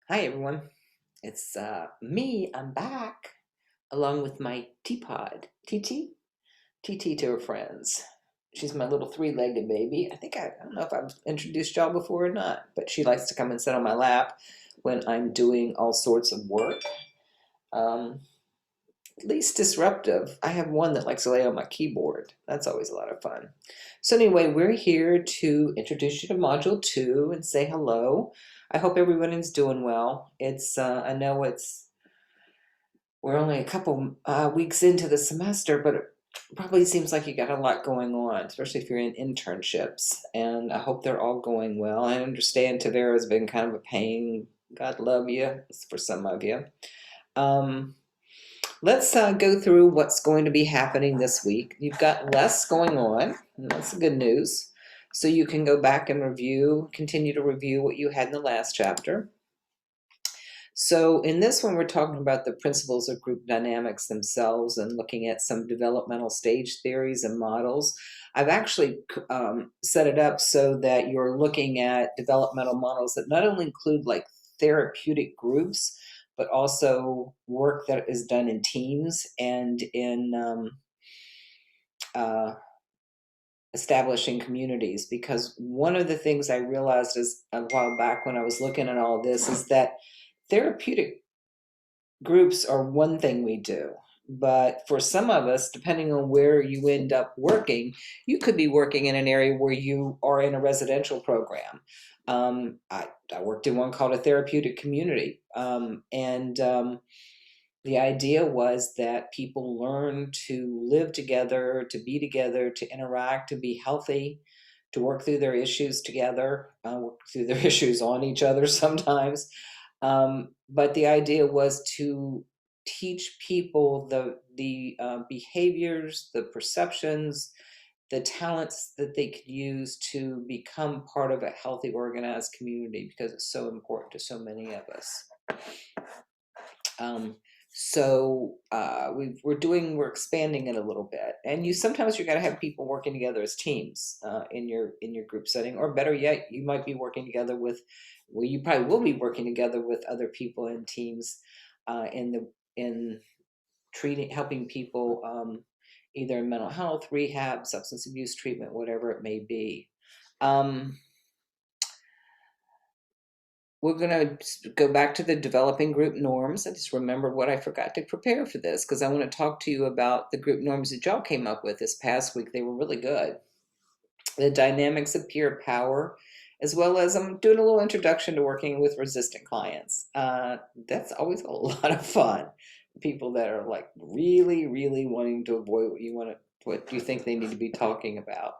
Hi everyone, it's me. I'm back along with my teapot, TT to her friends. She's my little three-legged baby. I don't know if I've introduced y'all before or not, but she likes to come and sit on my lap when I'm doing all sorts of work. Um, Least disruptive. I have one that likes to lay on my keyboard. That's always a lot of fun. So anyway, we're here to introduce you to Module 2 and say hello. I hope everyone is doing well. I know we're only a couple weeks into the semester, but it probably seems like you got a lot going on, especially if you're in internships. And I hope they're all going well. I understand Tavera's been kind of a pain. God love you, for some of you. Um, let's go through what's going to be happening this week. You've got less going on, and that's the good news. So you can go back and continue to review what you had in the last chapter. So in this one, we're talking about the principles of group dynamics themselves and looking at some developmental stage theories and models. I've actually set it up so that you're looking at developmental models that not only include like therapeutic groups, but also work that is done in teams and in uh, establishing communities. Because one of the things I realized is a while back when I was looking at all this is that therapeutic groups are one thing we do. But for some of us, depending on where you end up working, you could be working in an area where you are in a residential program. I worked in one called a therapeutic community. The idea was that people learn to live together, to be together, to interact, to be healthy, to work through their issues together, work through their issues on each other sometimes. But the idea was to teach people the behaviors, the perceptions, the talents that they could use to become part of a healthy, organized community because it's so important to so many of us. Um, we're expanding it a little bit, and sometimes you got to have people working together as teams in your group setting, or better yet, you might be working together with, well, you probably will be working together with other people in teams in treating helping people either in mental health, rehab, substance abuse treatment, whatever it may be. We're going to go back to the developing group norms. I just remembered what I forgot to prepare for this because I want to talk to you about the group norms that y'all came up with this past week. They were really good. The dynamics of peer power, as well as I'm doing a little introduction to working with resistant clients. That's always a lot of fun. People that are like really, really wanting to avoid what you think they need to be talking about.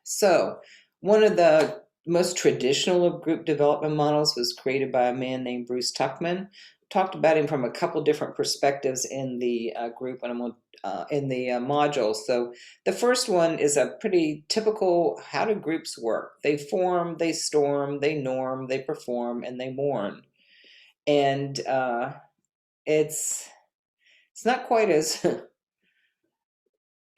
So, one of the most traditional of group development models was created by a man named Bruce Tuckman. Talked about him from a couple different perspectives in the group and in the module. So, the first one is a pretty typical how do groups work? They form, they storm, they norm, they perform, and they mourn. And it's not quite as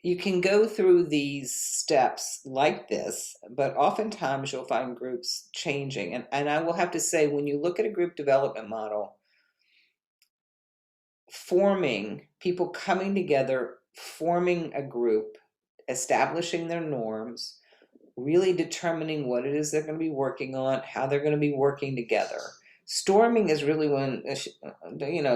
you can go through these steps like this, but oftentimes you'll find groups changing. And I will have to say, when you look at a group development model, forming people coming together, forming a group, establishing their norms, really determining what it is they're going to be working on, how they're going to be working together. Storming is really when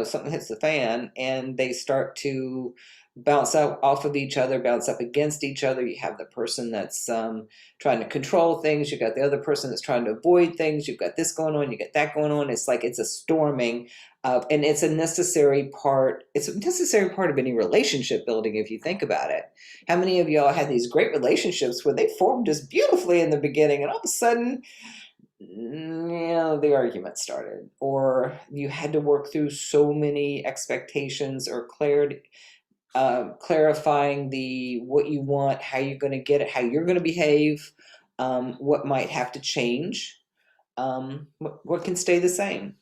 something hits the fan and they start to bounce out off of each other, bounce up against each other. You have the person that's trying to control things. You got the other person that's trying to avoid things. You've got this going on. You got that going on. It's like it's a storming, and it's a necessary part. It's a necessary part of any relationship building if you think about it. How many of y'all had these great relationships where they formed just beautifully in the beginning, and all of a sudden, the argument started, or you had to work through so many expectations or clarity, clarifying what you want, how you're going to get it, how you're going to behave, what might have to change, what can stay the same.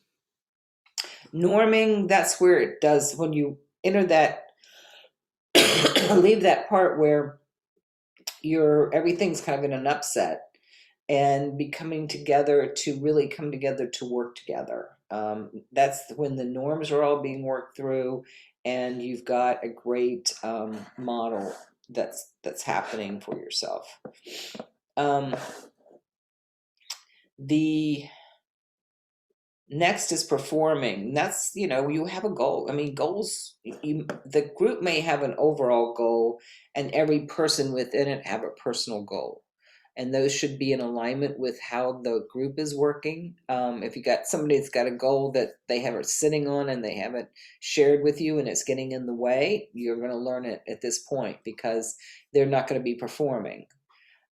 Norming, that's where it does, when you enter that, leave that part where everything's kind of in an upset and be coming together to really come together to work together. That's when the norms are all being worked through, and you've got a great model that's happening for yourself. Um, the next is performing. That's, you have a goal. I mean, goals, the group may have an overall goal, and every person within it have a personal goal. And those should be in alignment with how the group is working. If you got somebody that's got a goal that they have it sitting on and they haven't shared with you and it's getting in the way, you're going to learn it at this point because they're not going to be performing.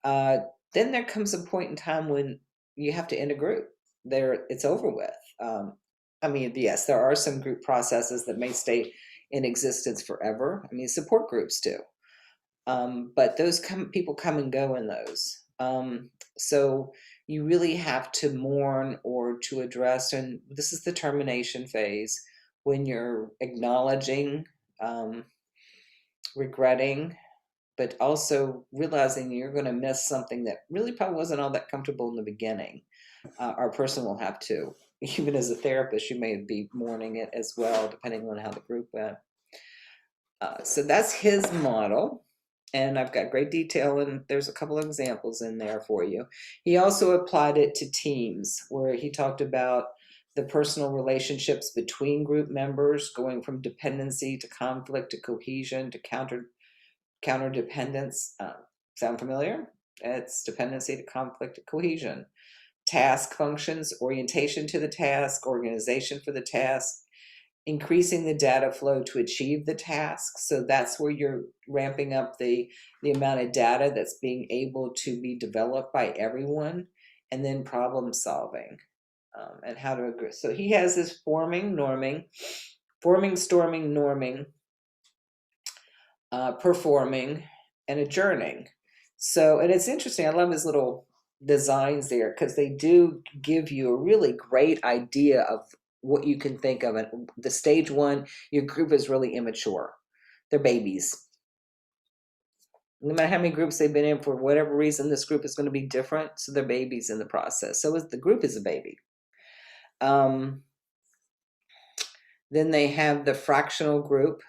Uh, then there comes a point in time when you have to end a group. It's over with. I mean, yes, there are some group processes that may stay in existence forever. I mean, support groups do, but those people come and go in those. So you really have to mourn or to address, and this is the termination phase when you're acknowledging, regretting, but also realizing you're going to miss something that really probably wasn't all that comfortable in the beginning. Our person will have to. Even as a therapist, you may be mourning it as well, depending on how the group went. So that's his model. And I've got great detail, and there's a couple of examples in there for you. He also applied it to teams, where he talked about the personal relationships between group members, going from dependency to conflict to cohesion to counterdependence. Sound familiar? It's dependency to conflict to cohesion. Task functions, orientation to the task, organization for the task, increasing the data flow to achieve the task. So that's where you're ramping up the amount of data that's being able to be developed by everyone, and then problem solving, and how to agree. So he has this forming, storming, norming, performing, and adjourning. So, and it's interesting. I love his little designs there because they do give you a really great idea of what you can think of. And the stage one, your group is really immature. They're babies. No matter how many groups they've been in, for whatever reason, this group is going to be different. So they're babies in the process. So the group is a baby. Then they have the fractional group,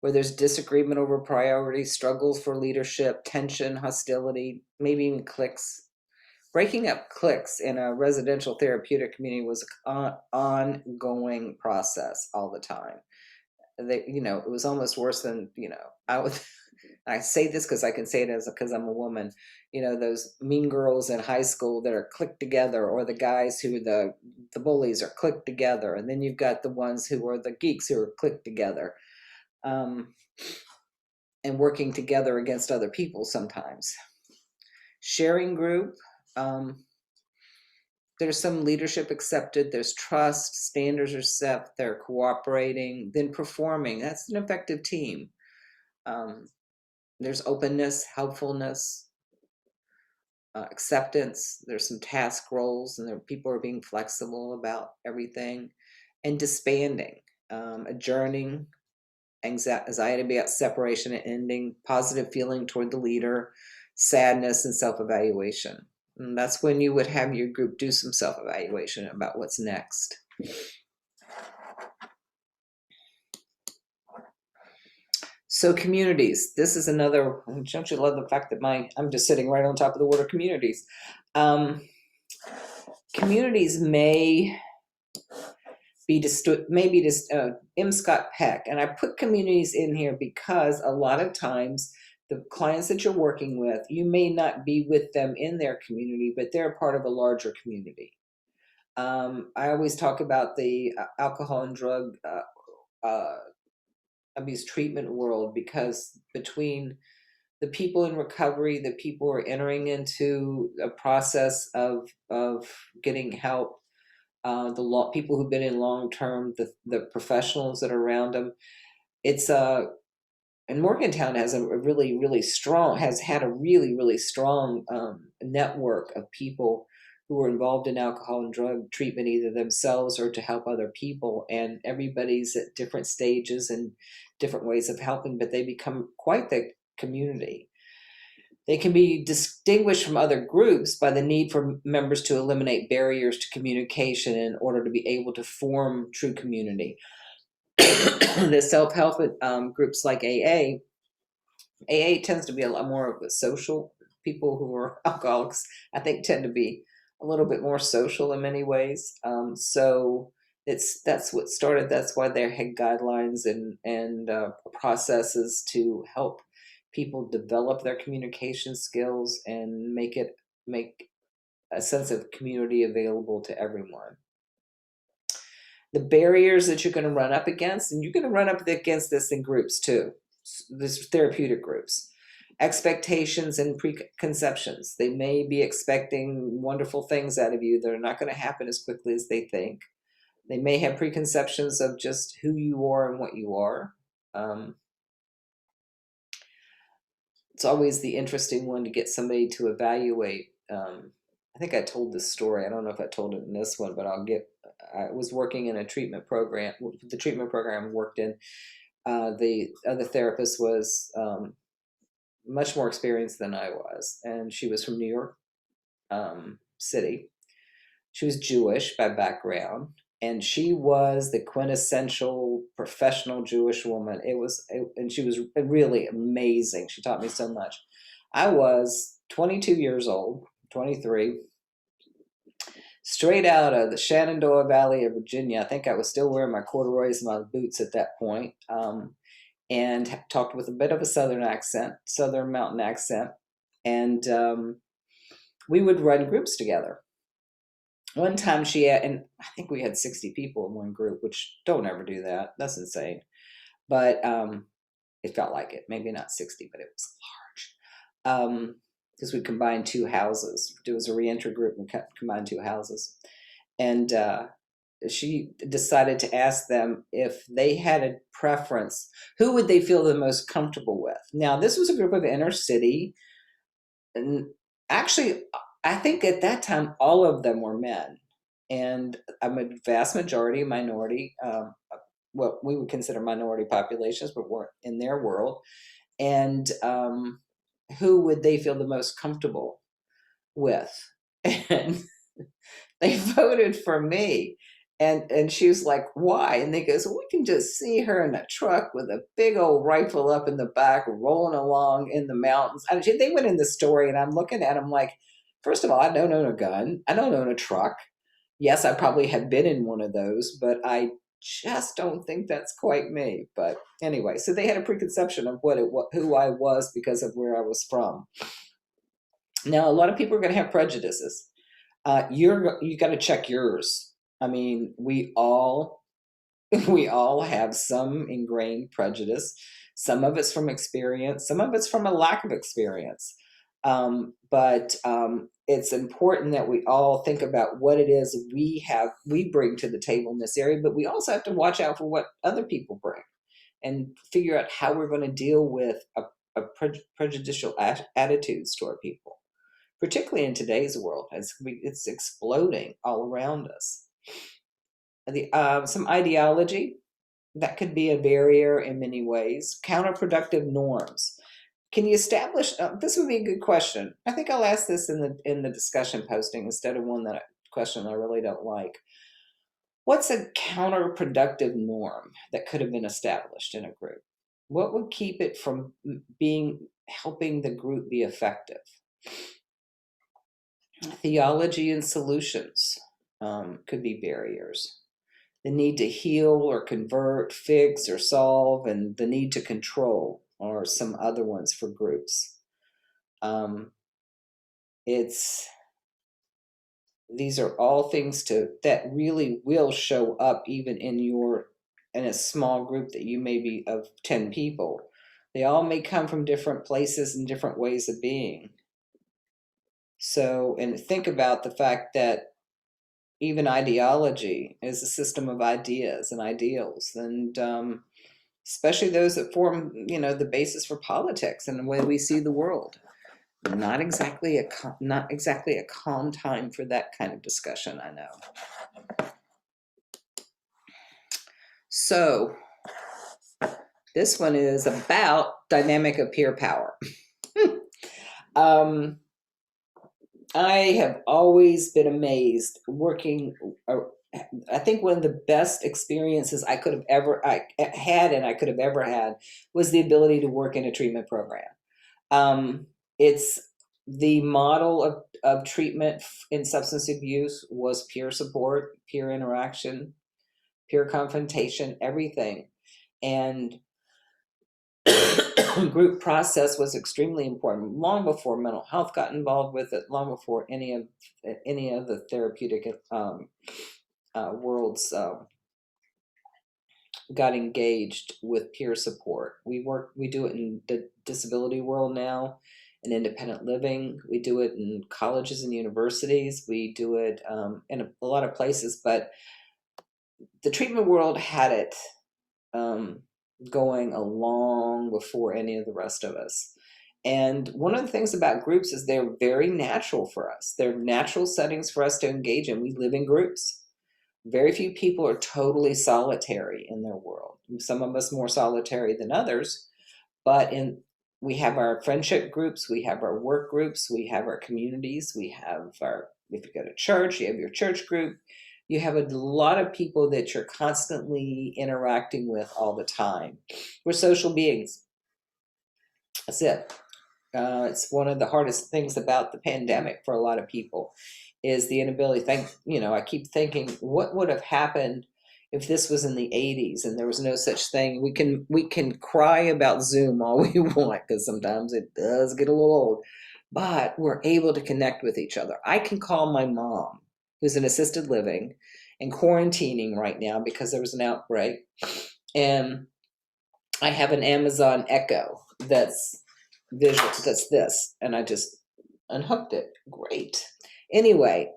where there's disagreement over priorities, struggles for leadership, tension, hostility, maybe even cliques. Breaking up cliques in a residential therapeutic community was an ongoing process all the time. It was almost worse than, I say this because I can say it because I'm a woman, those mean girls in high school that are clicked together, or the guys who the bullies are clicked together. And then you've got the ones who are the geeks who are clicked together. And working together against other people sometimes. Sharing group, there's some leadership accepted, there's trust, standards are set, they're cooperating, then performing. That's an effective team. There's openness, helpfulness, acceptance. There's some task roles, and people are being flexible about everything. And disbanding, adjourning, anxiety about separation and ending, positive feeling toward the leader, sadness, and self-evaluation. And that's when you would have your group do some self-evaluation about what's next. So communities, this is another, don't you love the fact that I'm just sitting right on top of the word of communities. Communities may be M. Scott Peck, and I put communities in here because a lot of times the clients that you're working with, you may not be with them in their community, but they're part of a larger community. I always talk about the alcohol and drug abuse treatment world, because between the people in recovery, the people who are entering into a process of getting help, the people who've been in long term, the professionals that are around them. It's and Morgantown has a really, really strong, has had a really, really strong network of people who are involved in alcohol and drug treatment, either themselves or to help other people. And everybody's at different stages and different ways of helping, but they become quite the community. They can be distinguished from other groups by the need for members to eliminate barriers to communication in order to be able to form true community. The self-help groups like AA tends to be a lot more of a social. People who are alcoholics, I think, tend to be a little bit more social in many ways. So that's what started. That's why they had guidelines and processes to help people develop their communication skills and make a sense of community available to everyone. The barriers that you're going to run up against, and you're going to run up against this in groups too, this therapeutic groups. Expectations and preconceptions. They may be expecting wonderful things out of you that are not going to happen as quickly as they think. They may have preconceptions of just who you are and what you are. It's always the interesting one to get somebody to evaluate. I think I told this story. I don't know if I told it in this one, but I was working in a treatment program. The treatment program I worked in, the other therapist was much more experienced than I was, and she was from New York City. She was Jewish by background, and she was the quintessential professional Jewish woman. And she was really amazing. She taught me so much. I was 22 years old, 23, straight out of the Shenandoah Valley of Virginia. I think I was still wearing my corduroys and my boots at that point, and talked with a bit of a Southern mountain accent. And we would run groups together. One time and I think we had 60 people in one group, which don't ever do that. That's insane. But it felt like it. Maybe not 60, but it was large. Because we combined two houses. It was a reentry group and combined two houses. And she decided to ask them if they had a preference, who would they feel the most comfortable with? Now, this was a group of inner city. And actually, I think at that time, all of them were men. And I'm a vast majority minority, what we would consider minority populations, but weren't in their world. And who would they feel the most comfortable with? And they voted for me. And she was like, why? And they go, so we can just see her in a truck with a big old rifle up in the back, rolling along in the mountains. They went in the story, and I'm looking at them like, first of all, I don't own a gun. I don't own a truck. Yes, I probably have been in one of those, but I just don't think that's quite me. But anyway, so they had a preconception of who I was because of where I was from. Now, a lot of people are going to have prejudices. You got to check yours. I mean, we all have some ingrained prejudice. Some of it's from experience. Some of it's from a lack of experience. But it's important that we all think about what it is we bring to the table in this area, but we also have to watch out for what other people bring and figure out how we're going to deal with prejudicial attitudes toward people, particularly in today's world, as it's exploding all around us. Some ideology, that could be a barrier in many ways. Counterproductive norms. Can you establish, this would be a good question. I think I'll ask this in the discussion posting instead of question I really don't like. What's a counterproductive norm that could have been established in a group? What would keep it from helping the group be effective? Theology and solutions could be barriers. The need to heal or convert, fix or solve, and the need to control or some other ones for groups. These are all things that really will show up even in a small group that you may be of 10 people. They all may come from different places and different ways of being. So, and think about the fact that even ideology is a system of ideas and ideals, and especially those that form, the basis for politics and the way we see the world. Not exactly a calm time for that kind of discussion, I know. So this one is about dynamic of peer power. Um, I have always been amazed working. uh, I think one of the best experiences I could have ever I had and I could have ever had was the ability to work in a treatment program. It's the model of treatment in substance abuse was peer support, peer interaction, peer confrontation, everything. And group process was extremely important long before mental health got involved with it, long before any of the therapeutic worlds got engaged with peer support. We do it in the disability world now, in independent living. We do it in colleges and universities. We do it in a lot of places, but the treatment world had it um, going along before any of the rest of us. And one of the things about groups is they're very natural for us. They're natural settings for us to engage in. We live in groups. Very few people are totally solitary in their world. Some of us more solitary than others, but in we have our friendship groups, we have our work groups, we have our communities, we have our, if you go to church, you have your church group. You have a lot of people that you're constantly interacting with all the time. We're social beings. That's it. It's one of the hardest things about the pandemic for a lot of people is the inability. I keep thinking, what would have happened if this was in the 80s and there was no such thing? We can cry about Zoom all we want because sometimes it does get a little old, but we're able to connect with each other. I can call my mom, who's in assisted living and quarantining right now because there was an outbreak, and I have an Amazon Echo that's visual, that's this, and I just unhooked it. Great. Anyway,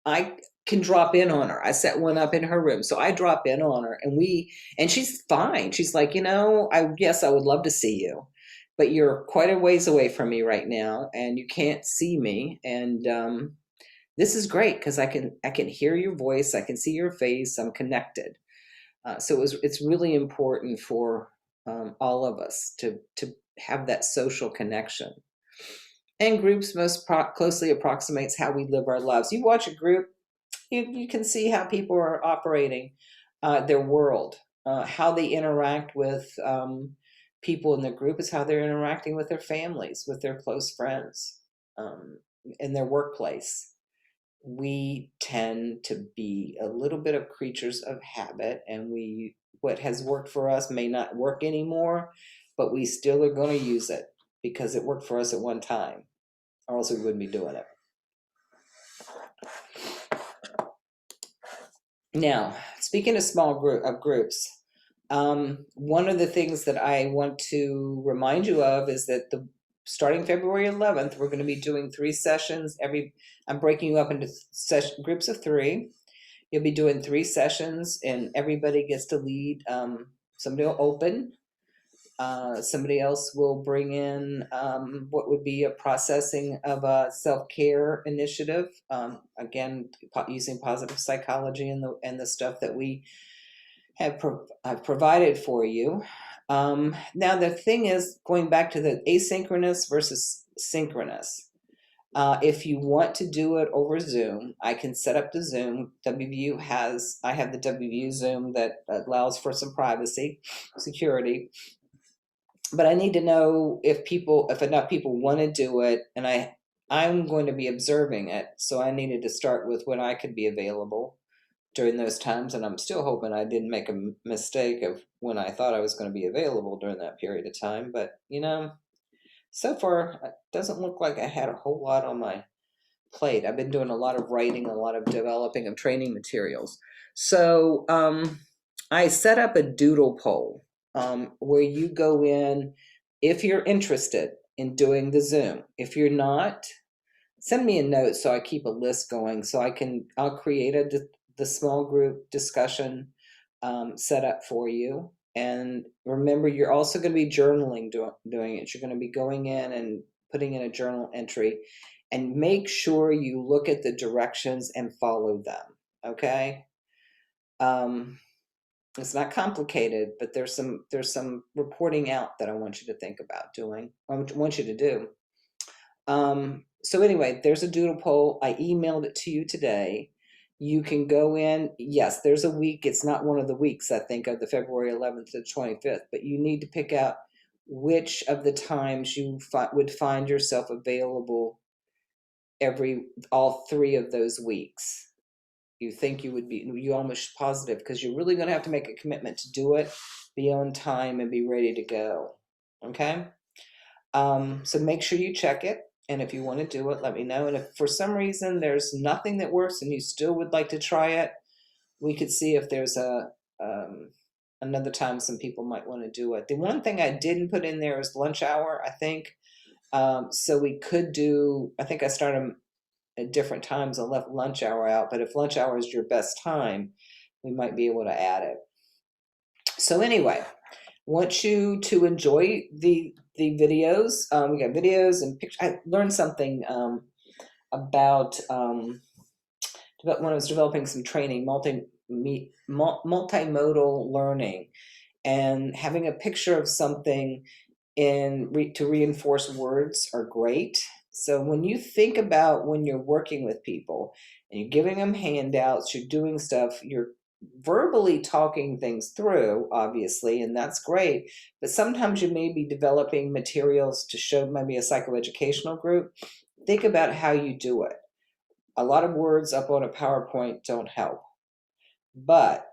I can drop in on her. I set one up in her room. So I drop in on her and she's fine. She's like, yes, I would love to see you, but you're quite a ways away from me right now and you can't see me. And this is great because I can hear your voice. I can see your face. I'm connected. It's really important for all of us to have that social connection. And groups most closely approximates how we live our lives. You watch a group, you can see how people are operating their world, how they interact with people in the group is how they're interacting with their families, with their close friends, in their workplace. We tend to be a little bit of creatures of habit, and what has worked for us may not work anymore, but we still are going to use it because it worked for us at one time, or else we wouldn't be doing it. Now, speaking of small groups, one of the things that I want to remind you of is that starting February 11th, we're going to be doing 3 sessions. I'm breaking you up into groups of 3. You'll be doing 3 sessions, and everybody gets to lead. Somebody will open. Somebody else will bring in what would be a processing of a self-care initiative. Again, using positive psychology and the stuff that we I've provided for you. Now the thing is, going back to the asynchronous versus synchronous. If you want to do it over Zoom, I can set up the Zoom. I have the WVU Zoom that allows for some privacy, security. But I need to know if enough people want to do it, and I'm going to be observing it. So I needed to start with when I could be available during those times, and I'm still hoping I didn't make a mistake of when I thought I was going to be available during that period of time. But so far it doesn't look like I had a whole lot on my plate. I've been doing a lot of writing, a lot of developing of training materials. So I set up a doodle poll where you go in if you're interested in doing the Zoom. If you're not, send me a note so I keep a list going so I'll create the small group discussion set up for you. And remember, you're also going to be journaling doing it. You're going to be going in and putting in a journal entry, and make sure you look at the directions and follow them. Okay. It's not complicated, but there's some reporting out that I want you to think about doing. I want you to do. So anyway, there's a doodle poll. I emailed it to you today. You can go in. Yes, there's a week. It's not one of the weeks, I think, of the February 11th to the 25th, but you need to pick out which of the times you would find yourself available all 3 of those weeks. You think you would be, you almost positive, because you're really going to have to make a commitment to do it, be on time, and be ready to go. Okay? So make sure you check it. And if you want to do it, let me know. And if for some reason there's nothing that works and you still would like to try it, we could see if there's another time some people might want to do it. The one thing I didn't put in there is lunch hour, I think. So we could do, I think I started at different times. I left lunch hour out, but if lunch hour is your best time, we might be able to add it. So anyway, want you to enjoy the videos. We got videos and pictures. I learned something about when I was developing some training, multimodal learning, and having a picture of something to reinforce words are great. So when you think about when you're working with people and you're giving them handouts, you're doing stuff, you're verbally talking things through, obviously, and that's great. But sometimes you may be developing materials to show maybe a psychoeducational group. Think about how you do it. A lot of words up on a PowerPoint don't help, but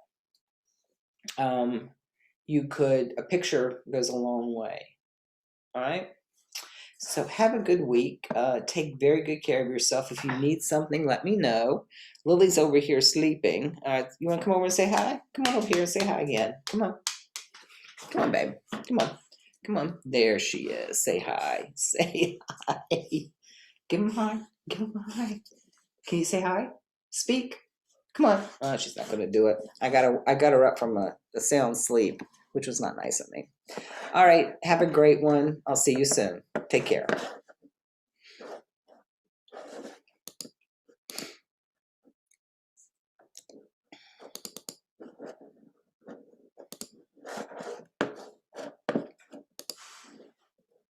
a picture goes a long way. All right. So have a good week. Take very good care of yourself. If you need something, let me know. Lily's over here sleeping. You want to come over and say hi? Come on over here and say hi again. Come on. Come on, babe. Come on. Come on. There she is. Say hi. Say hi. Give him hi. Give him hi. Can you say hi? Speak. Come on. Oh, she's not going to do it. I got her up from a sound sleep, which was not nice of me. All right. Have a great one. I'll see you soon. Take care.